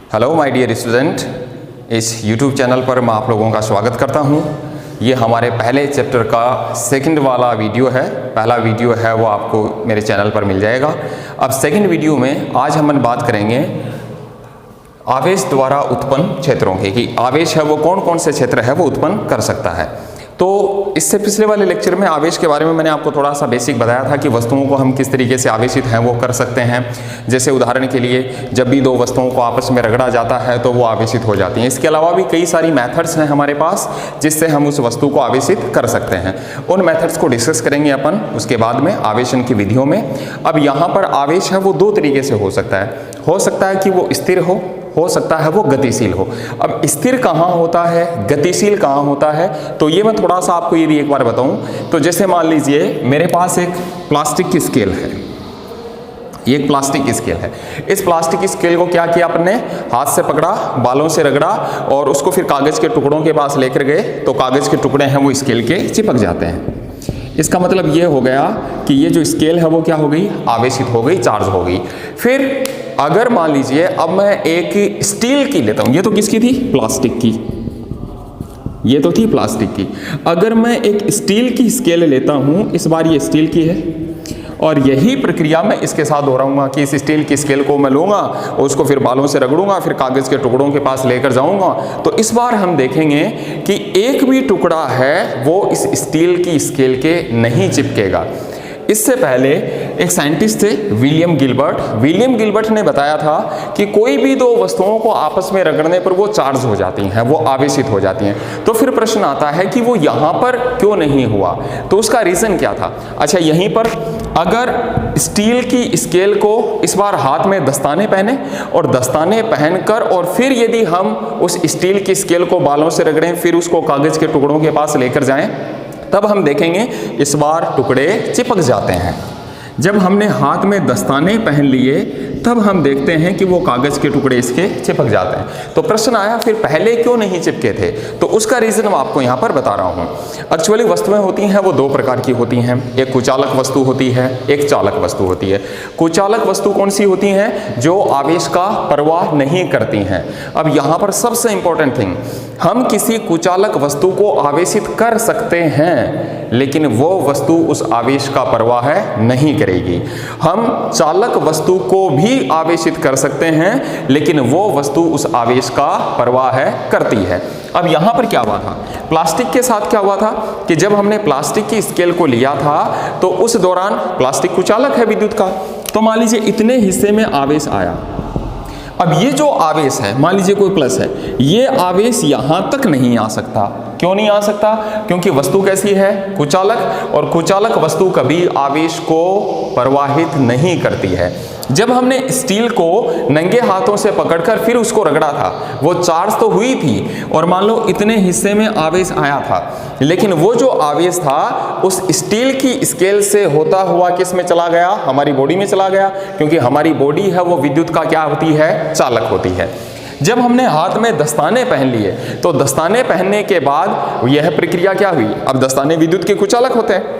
Hello my dear student, इस YouTube channel पर मैं आप लोगों का स्वागत करता हूं। ये हमारे पहले चैप्टर का सेकंड वाला वीडियो है। पहला वीडियो है वो आपको मेरे चैनल पर मिल जाएगा। अब सेकंड वीडियो में आज हम बात करेंगे आवेश द्वारा उत्पन्न क्षेत्रों की, कि आवेश है वो कौन कौन से क्षेत्र है वो उत्पन्न कर सकता है। तो इससे पिछले वाले लेक्चर में आवेश के बारे में मैंने आपको थोड़ा सा बेसिक बताया था कि वस्तुओं को हम किस तरीके से आवेशित हैं वो कर सकते हैं। जैसे उदाहरण के लिए जब भी दो वस्तुओं को आपस में रगड़ा जाता है तो वो आवेशित हो जाती हैं। इसके अलावा भी कई सारी मेथड्स हैं हमारे पास जिससे हम उस वस्तु को आवेशित कर सकते हैं। उन मेथड्स को डिस्कस करेंगे अपन उसके बाद में आवेशन की विधियों में। अब यहाँ पर आवेश है वो दो तरीके से हो सकता है कि वो स्थिर हो सकता है वो गतिशील हो। अब स्थिर कहाँ होता है, गतिशील कहाँ होता है, तो ये मैं थोड़ा सा आपको यदि एक बार बताऊं तो जैसे मान लीजिए मेरे पास एक प्लास्टिक की स्केल है। ये एक प्लास्टिक स्केल है। इस प्लास्टिक स्केल को क्या किया आपने, हाथ से पकड़ा, बालों से रगड़ा और उसको फिर कागज के टुकड़ों के पास लेकर गए तो कागज के टुकड़े हैं वो स्केल के चिपक जाते हैं। इसका मतलब ये हो गया कि ये जो स्केल है वो क्या हो गई, आवेशित हो गई, चार्ज हो गई। फिर अगर मान लीजिए अब मैं एक स्टील की लेता हूं, ये तो किसकी थी, प्लास्टिक की, ये तो थी प्लास्टिक की। अगर मैं एक स्टील की स्केल लेता हूं, इस बार ये स्टील की है और यही प्रक्रिया मैं इसके साथ दोहराऊंगा कि इस स्टील की स्केल को मैं लूंगा और उसको फिर बालों से रगड़ूंगा, फिर कागज के टुकड़ों के पास लेकर जाऊंगा। तो इस बार हम देखेंगे कि एक भी टुकड़ा है वो इस स्टील की स्केल के नहीं चिपकेगा। इससे पहले एक साइंटिस्ट थे विलियम गिलबर्ट ने बताया था कि कोई भी दो वस्तुओं को आपस में रगड़ने पर वो चार्ज हो जाती हैं, वो आवेशित हो जाती हैं। तो फिर प्रश्न आता है कि वो यहाँ पर क्यों नहीं हुआ, तो उसका रीज़न क्या था। अच्छा, यहीं पर अगर स्टील की स्केल को इस बार हाथ में दस्ताने पहने और दस्ताने पहनकर और फिर यदि हम उस स्टील की स्केल को बालों से रगड़ें, फिर उसको कागज के टुकड़ों के पास लेकर जाएं, तब हम देखेंगे इस बार टुकड़े चिपक जाते हैं। जब हमने हाथ में दस्ताने पहन लिए तब हम देखते हैं कि वो कागज के टुकड़े इसके चिपक जाते हैं। तो प्रश्न आया फिर पहले क्यों नहीं चिपके थे, तो उसका रीजन मैं आपको यहाँ पर बता रहा हूँ। एक्चुअली वस्तुएं होती हैं वो दो प्रकार की होती हैं, एक कुचालक वस्तु होती है, एक चालक वस्तु होती है। कुचालक वस्तु कौन सी होती हैं, जो आवेश का परवाह नहीं करती हैं। अब यहाँ पर सबसे इंपॉर्टेंट थिंग, हम किसी कुचालक वस्तु को आवेशित कर सकते हैं लेकिन वो वस्तु उस आवेश का परवाह नहीं करेगी। हम चालक वस्तु को भी आवेशित कर सकते हैं लेकिन वो वस्तु उस आवेश का परवाह करती है। अब यहाँ पर क्या हुआ था, प्लास्टिक के साथ क्या हुआ था कि जब हमने प्लास्टिक की स्केल को लिया था तो उस दौरान प्लास्टिक कुचालक है विद्युत का, तो मान लीजिए इतने हिस्से में आवेश आया। अब ये जो आवेश है, मान लीजिए कोई प्लस है, ये आवेश यहाँ तक नहीं आ सकता। क्यों नहीं आ सकता, क्योंकि वस्तु कैसी है, कुचालक, और कुचालक वस्तु कभी आवेश को प्रवाहित नहीं करती है। जब हमने स्टील को नंगे हाथों से पकड़कर फिर उसको रगड़ा था, वो चार्ज तो हुई थी और मान लो इतने हिस्से में आवेश आया था, लेकिन वो जो आवेश था उस स्टील की स्केल से होता हुआ किस में चला गया, हमारी बॉडी में चला गया, क्योंकि हमारी बॉडी है वो विद्युत का क्या होती है, चालक होती है। जब हमने हाथ में दस्ताने पहन लिए तो दस्ताने पहनने के बाद यह प्रक्रिया क्या हुई, अब दस्ताने विद्युत के कुचालक होते हैं,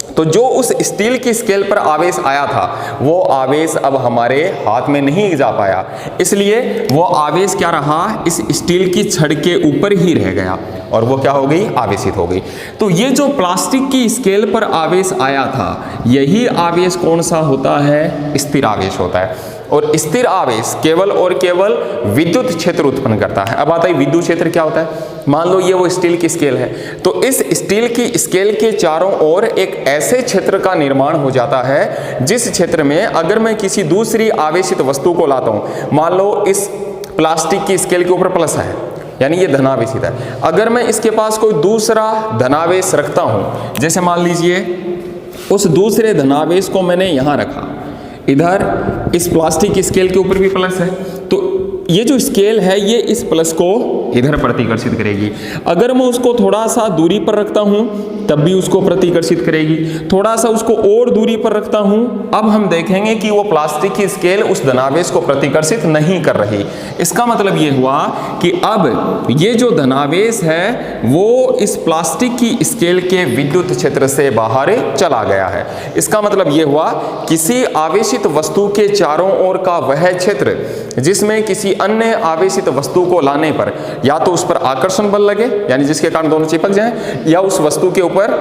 तो जो उस स्टील की स्केल पर आवेश आया था वो आवेश अब हमारे हाथ में नहीं जा पाया, इसलिए वो आवेश क्या रहा, इस स्टील की छड़ के ऊपर ही रह गया और वो क्या हो गई, आवेशित हो गई। तो ये जो प्लास्टिक की स्केल पर आवेश आया था यही आवेश कौन सा होता है, स्थिर आवेश होता है। और स्थिर आवेश केवल और केवल विद्युत क्षेत्र उत्पन्न करता है। अब आता है विद्युत क्षेत्र क्या होता है, मान लो ये वो स्टील की स्केल है, तो इस स्टील की स्केल के चारों ओर एक ऐसे क्षेत्र का निर्माण हो जाता है जिस क्षेत्र में अगर मैं किसी दूसरी आवेशित वस्तु को लाता हूं, मान लो इस प्लास्टिक की स्केल के ऊपर प्लस है यानी ये धनावेशित है, अगर मैं इसके पास कोई दूसरा धनावेश रखता हूं, जैसे मान लीजिए उस दूसरे धनावेश को मैंने यहां रखा, इधर इस प्लास्टिक स्केल के ऊपर भी प्लस है, तो ये जो स्केल है ये इस प्लस को इधर प्रतिकर्षित करेगी। अगर मैं उसको थोड़ा सा दूरी पर रखता हूं तब भी उसको प्रतिकर्षित करेगी, थोड़ा सा उसको और दूरी पर रखता हूं, अब हम देखेंगे कि वो प्लास्टिक की स्केल उस धनावेश को प्रतिकर्षित नहीं कर रही। इसका मतलब ये हुआ कि अब ये जो धनावेश है वो इस प्लास्टिक की स्केल के विद्युत क्षेत्र से बाहर चला गया है। इसका मतलब ये हुआ किसी आवेशित वस्तु के चारों ओर का वह क्षेत्र जिसमें किसी अन्य आवेशित वस्तु को लाने पर या तो उस पर आकर्षण बल लगे, यानी जिसके कारण दोनों चिपक जाएं, या उस वस्तु के ऊपर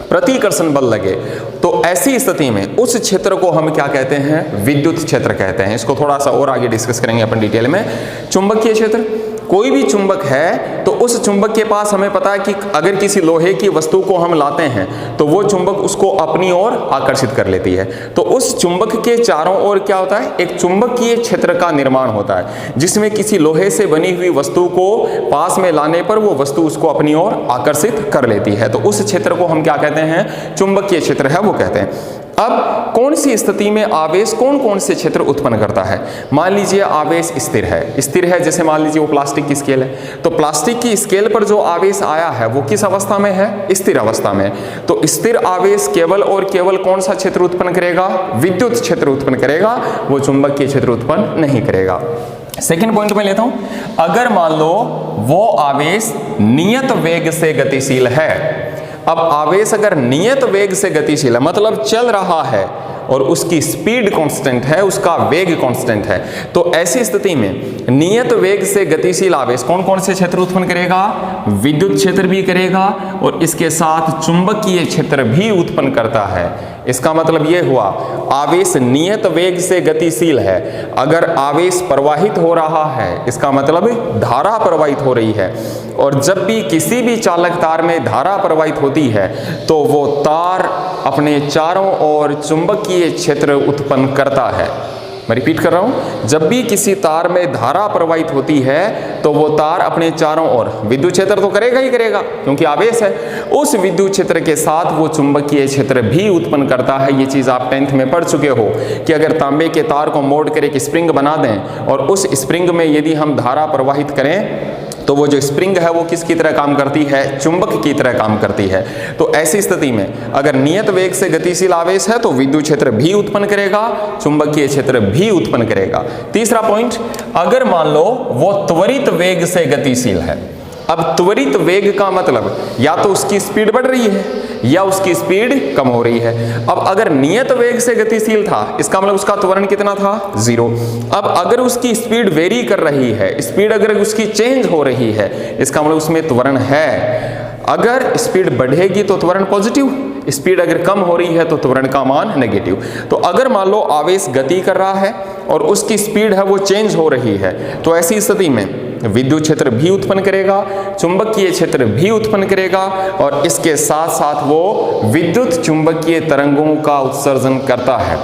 प्रतिकर्षण बल लगे, तो ऐसी स्थिति में उस क्षेत्र को हम क्या कहते हैं? विद्युत क्षेत्र कहते हैं। इसको थोड़ा सा और आगे डिस्कस करेंगे अपन डिटेल में। चुंबकीय क्षेत्र, कोई भी चुंबक है तो उस चुंबक के पास हमें पता है कि अगर किसी लोहे की वस्तु को हम लाते हैं तो वो चुंबक उसको अपनी ओर आकर्षित कर लेती है। तो उस चुंबक के चारों ओर क्या होता है? एक चुंबकीय क्षेत्र का निर्माण होता है, जिसमें किसी लोहे से बनी हुई वस्तु को पास में लाने पर वो वस्तु उसको अपनी ओर आकर्षित कर लेती है। तो उस क्षेत्र को हम क्या कहते हैं? चुंबकीय क्षेत्र है वो कहते हैं। अब कौन सी स्थिति में आवेश कौन कौन से क्षेत्र उत्पन्न करता है? मान लीजिए आवेश स्थिर है, स्थिर है जैसे मान लीजिए वो प्लास्टिक की स्केल है, तो प्लास्टिक की स्केल पर जो आवेश आया है वो किस अवस्था में है? स्थिर अवस्था में। तो स्थिर आवेश केवल और केवल कौन सा क्षेत्र उत्पन्न करेगा? विद्युत क्षेत्र उत्पन्न करेगा, वो चुंबकीय क्षेत्र उत्पन्न नहीं करेगा। सेकेंड पॉइंट में लेता हूं, अगर मान लो वो आवेश नियत वेग से गतिशील है। अब आवेश अगर नियत वेग से गतिशील है, मतलब चल रहा है और उसकी स्पीड कांस्टेंट है, उसका वेग कांस्टेंट है, तो ऐसी स्थिति में नियत वेग से गतिशील आवेश कौन कौन से क्षेत्र उत्पन्न करेगा? विद्युत क्षेत्र भी करेगा और इसके साथ चुंबकीय क्षेत्र भी उत्पन्न करता है। इसका मतलब यह हुआ, आवेश नियत वेग से गतिशील है। अगर आवेश प्रवाहित हो रहा है, इसका मतलब धारा प्रवाहित हो रही है, और जब भी किसी भी चालक तार में धारा प्रवाहित होती है तो वो तार अपने चारों ओर चुंबकीय क्षेत्र उत्पन्न करता है। मैं रिपीट कर रहा हूं, जब भी किसी तार में धारा प्रवाहित होती है तो वो तार अपने चारों ओर विद्युत क्षेत्र तो करेगा ही करेगा, क्योंकि आवेश है, उस विद्युत क्षेत्र के साथ वो चुंबकीय क्षेत्र भी उत्पन्न करता है। ये चीज आप 10th में पढ़ चुके हो कि अगर तांबे के तार को मोड़ कर एक स्प्रिंग बना दें और उस स्प्रिंग में यदि हम धारा प्रवाहित करें तो वो जो स्प्रिंग है वो किसकी तरह काम करती है? चुंबक की तरह काम करती है। तो ऐसी स्थिति में अगर नियत वेग से गतिशील आवेश है तो विद्युत क्षेत्र भी उत्पन्न करेगा, चुंबकीय क्षेत्र भी उत्पन्न करेगा। तीसरा पॉइंट, अगर मान लो वो त्वरित वेग से गतिशील है। अब त्वरित वेग का मतलब या तो उसकी स्पीड बढ़ रही है या उसकी स्पीड कम हो रही है। अब अगर नियत वेग से गतिशील था, इसका मतलब उसका त्वरण कितना था? 0। अब अगर उसकी स्पीड वेरी कर रही है, स्पीड अगर उसकी चेंज हो रही है, इसका मतलब उसमें त्वरण है। अगर स्पीड बढ़ेगी तो त्वरण पॉजिटिव, स्पीड अगर कम हो रही है तो त्वरण का मान नेगेटिव। तो अगर मान लो आवेश गति कर रहा है और उसकी स्पीड है वो चेंज हो रही है, तो ऐसी स्थिति में विद्युत क्षेत्र भी उत्पन्न करेगा, चुंबकीय क्षेत्र भी उत्पन्न करेगा, और इसके साथ साथ वो विद्युत चुंबकीय तरंगों का उत्सर्जन करता है।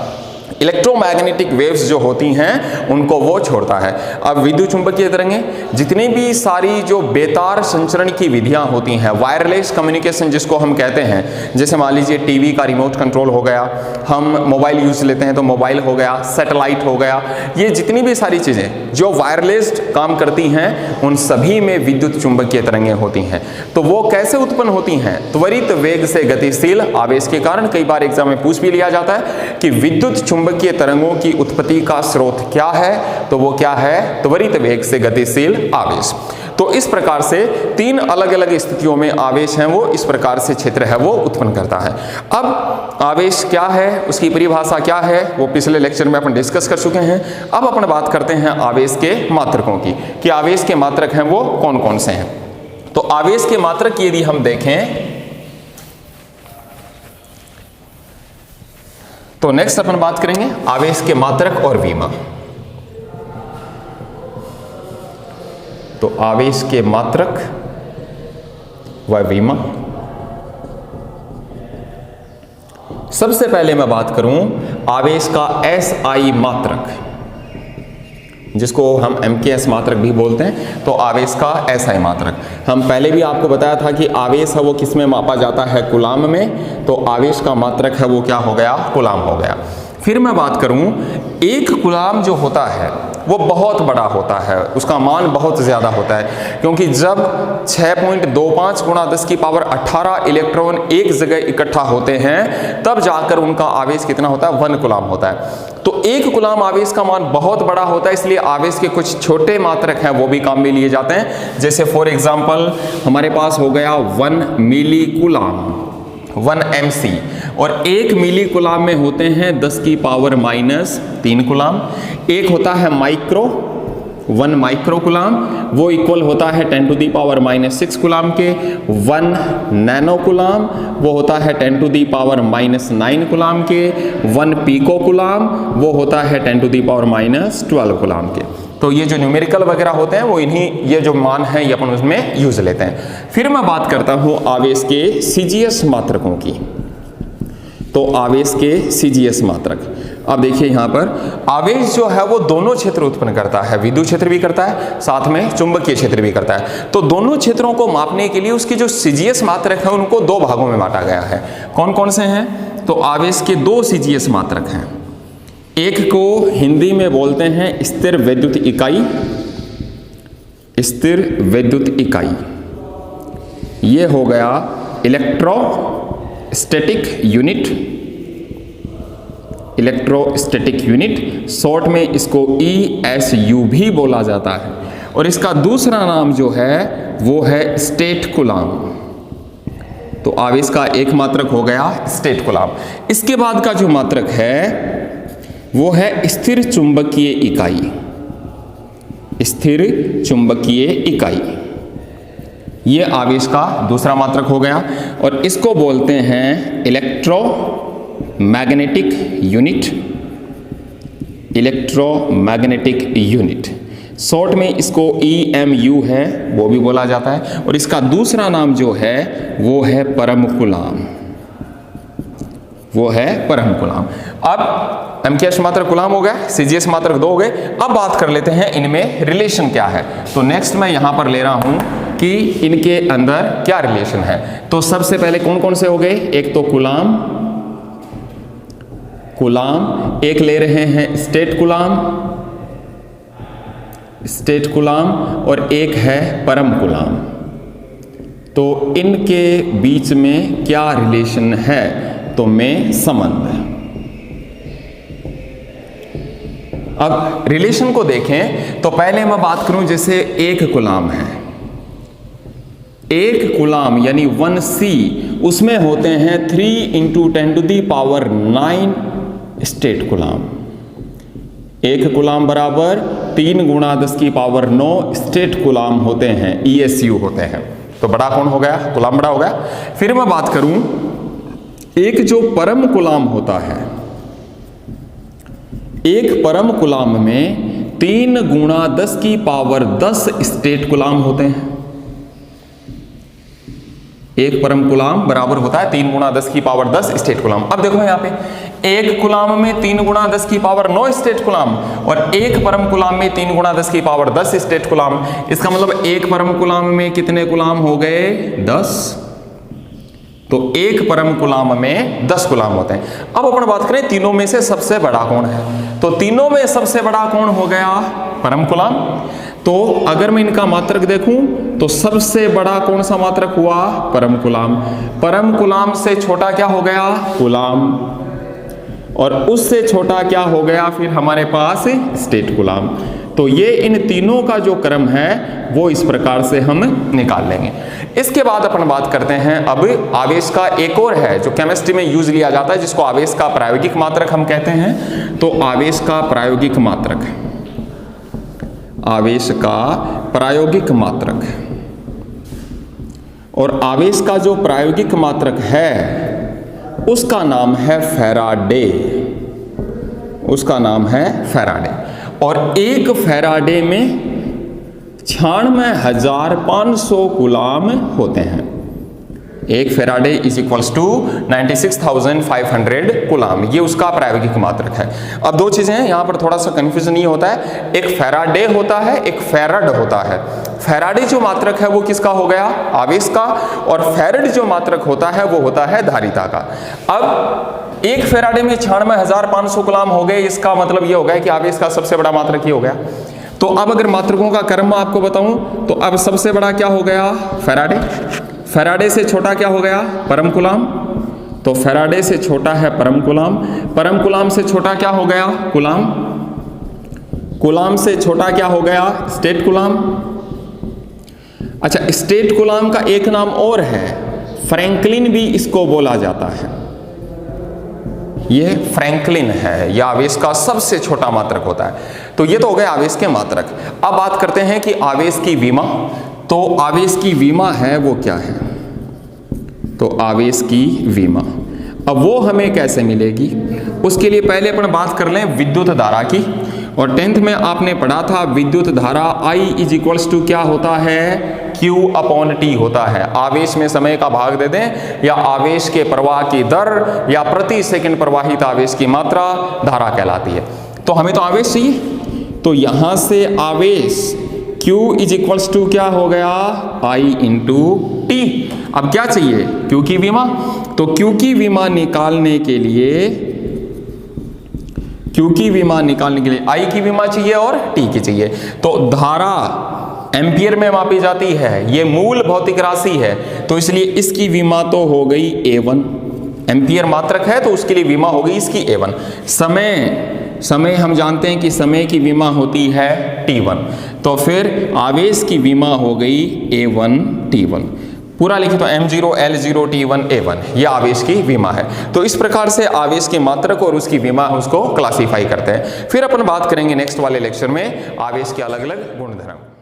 इलेक्ट्रोमैग्नेटिक वेव्स जो होती हैं उनको वो छोड़ता है। अब विद्युत चुंबकीय तरंगें, जितनी भी सारी जो बेतार संचरण की विधियां होती हैं, वायरलेस कम्युनिकेशन जिसको हम कहते हैं, जैसे मान लीजिए टीवी का रिमोट कंट्रोल हो गया, हम मोबाइल यूज लेते हैं तो मोबाइल हो गया, सैटेलाइट हो गया, ये जितनी भी सारी चीजें जो वायरलेस काम करती हैं उन सभी में विद्युत चुंबकीय तरंगें होती हैं। तो वो कैसे उत्पन्न होती हैं? त्वरित वेग से गतिशील आवेश के कारण। कई बार एग्जाम में पूछ भी लिया जाता है कि विद्युत चुंबकीय तरंगों की उत्पत्ति का स्रोत क्या है, तो वो क्या है? त्वरित वेग से गतिशील आवेश। तो इस प्रकार से 3 अलग अलग स्थितियों में आवेश हैं वो इस प्रकार से क्षेत्र है वो उत्पन्न करता है। अब आवेश क्या है, उसकी परिभाषा क्या है, वो पिछले लेक्चर में अपन डिस्कस कर चुके हैं। अब अपन बात करते हैं आवेश के मात्रकों की, कि आवेश के मात्रक हैं वो कौन कौन से हैं। तो आवेश के मात्रक यदि हम देखें तो नेक्स्ट अपन बात करेंगे आवेश के मात्रक और विमा। तो आवेश के मात्रक व विमा, सबसे पहले मैं बात करूं आवेश का SI मात्रक, जिसको हम MKS मात्रक भी बोलते हैं। तो आवेश का SI मात्रक, हम पहले भी आपको बताया था कि आवेश है वो किस में मापा जाता है? कूलाम में। तो आवेश का मात्रक है वो क्या हो गया? कूलाम हो गया। फिर मैं बात करूं, एक कूलाम जो होता है वो बहुत बड़ा होता है, उसका मान बहुत ज़्यादा होता है, क्योंकि जब 6.25 × 10⁸ इलेक्ट्रॉन एक जगह इकट्ठा होते हैं तब जाकर उनका आवेश कितना होता है? 1 कूलाम होता है। तो एक कूलाम आवेश का मान बहुत बड़ा होता है, इसलिए आवेश के कुछ छोटे मात्रक हैं वो भी काम में लिए जाते हैं। जैसे फॉर एग्जाम्पल हमारे पास हो गया 1 मिली कूलाम, 1 MC, और 1 मिली कूलाम में होते हैं 10⁻³ कूलाम। एक होता है माइक्रो 1 माइक्रो कूलाम वो इक्वल होता है 10⁻⁻⁻⁶ कूलाम के। 1 नैनो कूलाम वो होता है 10⁻⁻⁹ कूलाम के। 1 पीको कूलाम वो होता है 10⁻⁻12 कूलाम के। तो ये जो न्यूमेरिकल वगैरह होते हैं वो इन्हीं ये जो मान है ये अपन उसमें यूज लेते हैं। फिर मैं बात करता हूं आवेश के सीजीएस मात्रकों की। तो आवेश के सीजीएस मात्रक, अब देखिए यहां पर आवेश जो है वो दोनों क्षेत्र उत्पन्न करता है, विद्युत क्षेत्र भी करता है, साथ में चुंबकीय क्षेत्र भी करता है। तो दोनों क्षेत्रों को मापने के लिए उसकी जो सीजीएस मात्रक है उनको दो भागों में बांटा गया है। कौन कौन से हैं? तो आवेश के दो सीजीएस मात्रक हैं। एक को हिंदी में बोलते हैं स्थिर वैद्युत इकाई, स्थिर वैद्युत इकाई, ये हो गया electrostatic unit, electrostatic unit, short में इसको ESU भी बोला जाता है। और इसका दूसरा नाम जो है वो है स्टेट कूलाम। तो आवेश का एक मात्रक हो गया स्टेट कूलाम। इसके बाद का जो मात्रक है वो है स्थिर चुंबकीय इकाई, स्थिर चुंबकीय इकाई, ये आवेश का दूसरा मात्रक हो गया। और इसको बोलते हैं electromagnetic unit, electromagnetic unit, short में इसको EMU है वो भी बोला जाता है। और इसका दूसरा नाम जो है वो है परम कूलाम, वो है परम कूलाम। अब MKS मात्रक कूलाम हो गया, CGS मात्रक दो हो गए। अब बात कर लेते हैं इनमें रिलेशन क्या है। तो नेक्स्ट मैं यहां पर ले रहा हूं कि इनके अंदर क्या रिलेशन है। तो सबसे पहले कौन कौन से हो गए? एक तो कूलाम, कूलाम, एक ले रहे हैं स्टेट कूलाम, स्टेट कूलाम, और एक है परम कूलाम। तो इनके बीच में क्या रिलेशन है? तो में संबंध। अब रिलेशन को देखें तो पहले मैं बात करूं जैसे एक कूलाम है, एक कूलाम यानी 1C, उसमें होते हैं 3 × 10⁹ स्टेट कूलाम। एक कूलाम बराबर 3 × 10⁹ स्टेट कूलाम होते हैं, ESU होते हैं। तो बड़ा कौन हो गया? कूलाम बड़ा हो गया। फिर मैं बात करूं एक जो परम कूलाम होता है, एक परम कूलाम में 3 × 10⁻10 स्टेट कूलाम होते हैं। एक परम कूलाम बराबर होता है 3 × 10⁻10 स्टेट कूलाम। अब देखो यहाँ पे एक कूलाम में 3 × 10⁻9 स्टेट कूलाम और एक परम कूलाम में 3 × 10⁻10 स्टेट कूलाम। इसका मतलब एक परम कूलाम में कितने कूलाम हो गए? 10। तो एक परम कूलाम में 10 कूलाम होते हैं। अब अपन बात करें तीनों में से सबसे बड़ा कौन है? तो तीनों में सबसे बड़ा कौन हो गया? परम कूलाम। तो अगर मैं इनका मात्रक देखूं तो सबसे बड़ा कौन सा मात्रक हुआ? परम कूलाम। परम कूलाम से छोटा क्या हो गया? कूलाम। और उससे छोटा क्या हो गया फिर हमारे पास? State coulomb. तो ये इन तीनों का जो क्रम है वो इस प्रकार से हम निकाल लेंगे। इसके बाद अपन बात करते हैं अब आवेश का एक और है जो केमिस्ट्री में यूज लिया जाता है, जिसको आवेश का प्रायोगिक मात्रक हम कहते हैं। तो आवेश का प्रायोगिक मात्रक, आवेश का प्रायोगिक मात्रक, और आवेश का जो प्रायोगिक मात्रक है उसका नाम है फैराडे, उसका नाम है फैराडे। और एक फैराडे में 96,500 कूलाम होते हैं। एक faraday is equals to 96,500 coulomb, ये उसका प्रायोगिक मात्रक है। अब दो चीजें हैं यहाँ पर, थोड़ा सा कंफ्यूजन ये होता है, एक फैराडे होता है, एक फैराड होता है। फैराडे जो मात्रक है वो किसका हो गया? आवेश का। और फैराड जो मात्रक होता है वो होता है धारिता का। अब एक फैराडे में 96,500 कूलाम हो गए, इसका मतलब ये हो गया कि आवेश का सबसे बड़ा मात्रक ये हो गया। तो अब अगर मात्रकों का क्रम मैं आपको बताऊं तो अब सबसे बड़ा क्या हो गया? फैराडे। फैराडे से छोटा क्या हो गया? परम कूलाम। तो फैराडे से छोटा है परम कूलाम। परम कूलाम से छोटा क्या हो गया? कूलाम। कूलाम से छोटा क्या हो गया? State coulomb. अच्छा, स्टेट कूलाम का एक नाम और है, फ्रैंकलिन भी इसको बोला जाता है। ये फ्रैंकलिन है, यह आवेश का सबसे छोटा मात्रक होता है। तो ये तो हो गए आवेश के मात्रक। अब बात करते हैं कि आवेश की विमा। तो आवेश की विमा है वो क्या है? तो आवेश की विमा, अब वो हमें कैसे मिलेगी? उसके लिए पहले अपन बात कर लें विद्युत धारा की। और 10th में आपने पढ़ा था विद्युत धारा I इज इक्वल्स टू क्या होता है? Q अपॉन T होता है। आवेश में समय का भाग दे दें या आवेश के प्रवाह की दर या प्रति सेकंड प्रवाहित आवेश की मात्रा धारा कहलाती है। तो हमें तो आवेश चाहिए, तो यहां से आवेश Q इज इक्वल्स टू क्या हो गया? I into T। अब क्या चाहिए? Q की विमा। तो Q की विमा निकालने के लिए I की विमा चाहिए और T की चाहिए। तो धारा एम्पियर में मापी जाती है, ये मूल भौतिक राशि है, तो इसलिए इसकी विमा तो हो गई A1। एम्पियर मात्रक है तो उसके लिए विमा हो गई इसकी A1। समय हम जानते हैं कि समय की विमा होती है T1, तो फिर आवेश की विमा हो गई A1 T1। पूरा लिखे तो M0 L0 T1 A1, यह आवेश की विमा है। तो इस प्रकार से आवेश के मात्रक और उसकी विमा उसको क्लासीफाई करते हैं। फिर अपन बात करेंगे नेक्स्ट वाले लेक्चर में आवेश के अलग अलग गुणधर्म।